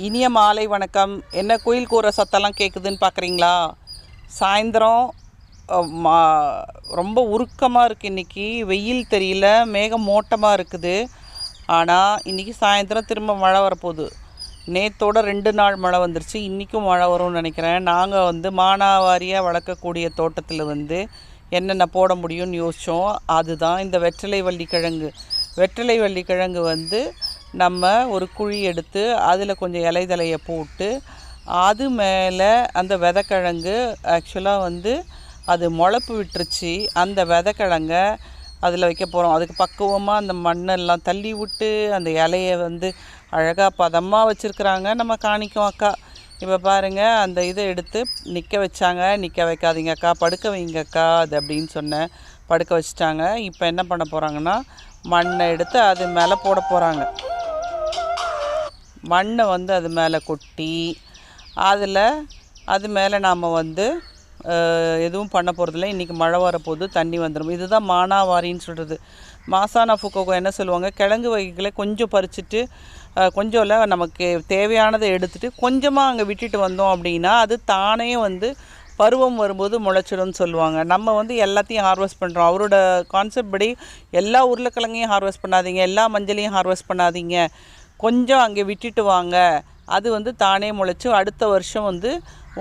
இனிய மாலை வணக்கம். என்ன குயில் கூற சத்தம்லாம் கேட்குதுன்னு பார்க்குறீங்களா? சாயந்தரம் ரொம்ப உருக்கமாக இருக்குது. இன்றைக்கி வெயில் தெரியல, மேகம் மூட்டமாக இருக்குது. ஆனால் இன்றைக்கி சாயந்தரம் திரும்ப மழை வரப்போகுது. நேற்றோட 2 நாள் மழை வந்துருச்சு, இன்றைக்கும் மழை வரும்னு நினைக்கிறேன். நாங்கள் மானாவாரியாக வளர்க்கக்கூடிய தோட்டத்தில் என்னென்ன போட முடியும்னு யோசித்தோம். அதுதான் இந்த வெற்றிலை வள்ளிக்கிழங்கு. வெற்றிலை வள்ளிக்கிழங்கு நம்ம ஒரு குழி எடுத்து அதில் கொஞ்சம் இலைதலையை போட்டு அது மேலே அந்த விதைக்கிழங்கு ஆக்சுவலாக அது முளைப்பு விட்டுருச்சு. அந்த விதைக்கிழங்க அதில் வைக்க போகிறோம். அதுக்கு பக்குவமாக அந்த மண்ணெல்லாம் தள்ளி விட்டு அந்த இலையை அழகாக பதமாக வச்சுருக்குறாங்க நம்ம காணிக்கும் அக்கா. இப்போ பாருங்கள், அந்த இதை எடுத்து நிற்க வச்சாங்க. நிற்க வைக்காதீங்க அக்கா, படுக்க வைங்க அக்கா அது அப்படின்னு சொன்னேன். படுக்க வச்சுட்டாங்க. இப்போ என்ன பண்ண போகிறாங்கன்னா, மண்ணை எடுத்து அது மேலே போட போகிறாங்க. மண்ணை அது மேலே கொட்டி அது மேலே நாம் எதுவும் பண்ண போகிறதில்ல. இன்றைக்கி மழை வரப்போகுது, தண்ணி வந்துடும். இதுதான் மானாவாரின்னு சொல்கிறது. மாசானா ஃபுக்கோகோ என்ன சொல்லுவாங்க, கிழங்கு வகைகளை கொஞ்சம் பறிச்சுட்டு கொஞ்சம் இல்லை, நமக்கு தேவையானதை எடுத்துகிட்டு கொஞ்சமாக அங்கே விட்டுட்டு வந்தோம் அப்படின்னா அது தானே பருவம் வரும்போது முளைச்சிடும்னு சொல்லுவாங்க. நம்ம எல்லாத்தையும் ஹார்வெஸ்ட் பண்ணுறோம். அவரோட கான்செப்ட் படி எல்லா உருளைக்கிழங்கையும் ஹார்வெஸ்ட் பண்ணாதீங்க, எல்லா மஞ்சளையும் ஹார்வெஸ்ட் பண்ணாதீங்க, கொஞ்சம் அங்கே விட்டுட்டு வாங்க, அது தானே முளைச்சி அடுத்த வருஷம்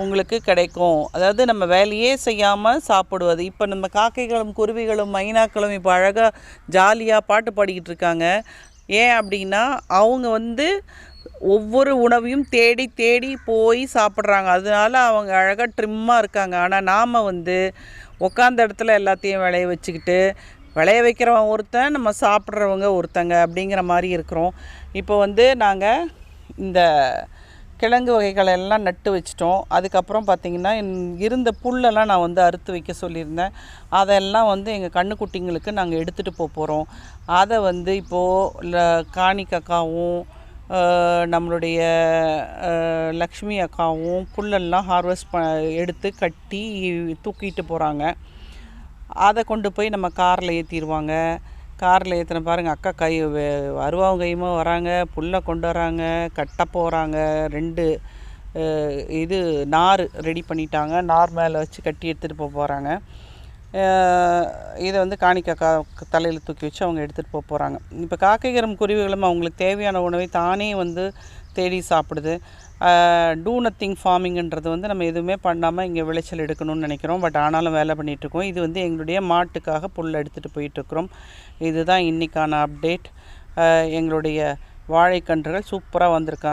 உங்களுக்கு கிடைக்கும். அதாவது நம்ம வேலையே செய்யாமல் சாப்பிடுவது. இப்போ நம்ம காக்கைகளும் குருவிகளும் மைனாக்களும் இப்போ அழகாக ஜாலியாக பாட்டு பாடிக்கிட்டு இருக்காங்க. ஏன் அப்படின்னா அவங்க ஒவ்வொரு உணவையும் தேடி தேடி போய் சாப்பிட்றாங்க. அதனால அவங்க அழகாக ட்ரிம்மாக இருக்காங்க. ஆனால் நாம் உட்காந்த இடத்துல எல்லாத்தையும் விளைய வச்சுக்கிட்டு, விளைய வைக்கிறவன் ஒருத்தன், நம்ம சாப்பிட்றவங்க ஒருத்தங்க அப்படிங்கிற மாதிரி இருக்கிறோம். இப்போ நாங்கள் இந்த கிழங்கு வகைகளை எல்லாம் நட்டு வச்சிட்டோம். அதுக்கப்புறம் பார்த்திங்கன்னா இருந்த புல்லெல்லாம் நான் அறுத்து வைக்க சொல்லியிருந்தேன். அதெல்லாம் எங்கள் கண்ணுக்குட்டிங்களுக்கு நாங்கள் எடுத்துகிட்டு போகிறோம். அதை இப்போது காணி அக்காவும் நம்மளுடைய லக்ஷ்மி அக்காவும் புல்லெல்லாம் ஹார்வெஸ்ட் எடுத்து கட்டி தூக்கிட்டு போகிறாங்க. அதை கொண்டு போய் நம்ம காரில் ஏற்றிடுவாங்க. காரில் ஏற்றின பாருங்கள், அக்கா அருவாவும் கையுமா வராங்க, புல்லை கொண்டு வராங்க, கட்ட போகிறாங்க. 2 இது நார் ரெடி பண்ணிட்டாங்க. நார் மேலே வச்சு கட்டி எடுத்துகிட்டு போகிறாங்க. இதை காணிக்கா தலையில் தூக்கி வச்சு அவங்க எடுத்துகிட்டு போகிறாங்க. இப்போ காக்கைகளும் குருவிகளும் அவங்களுக்கு தேவையான உணவை தானே தேடி சாப்பிடுது. டூ நத்திங் ஃபார்மிங்கிறது நம்ம எதுவுமே பண்ணாமல் இங்கே விளைச்சல் எடுக்கணும்னு நினைக்கிறோம். பட் ஆனாலும் வேலை பண்ணிகிட்ருக்கோம். இது எங்களுடைய மாட்டுக்காக புல் எடுத்துகிட்டு போயிட்டுருக்குறோம். இதுதான் இன்றைக்கான அப்டேட். எங்களுடைய வாழைக்கன்றுகள் சூப்பராக வந்திருக்காங்க.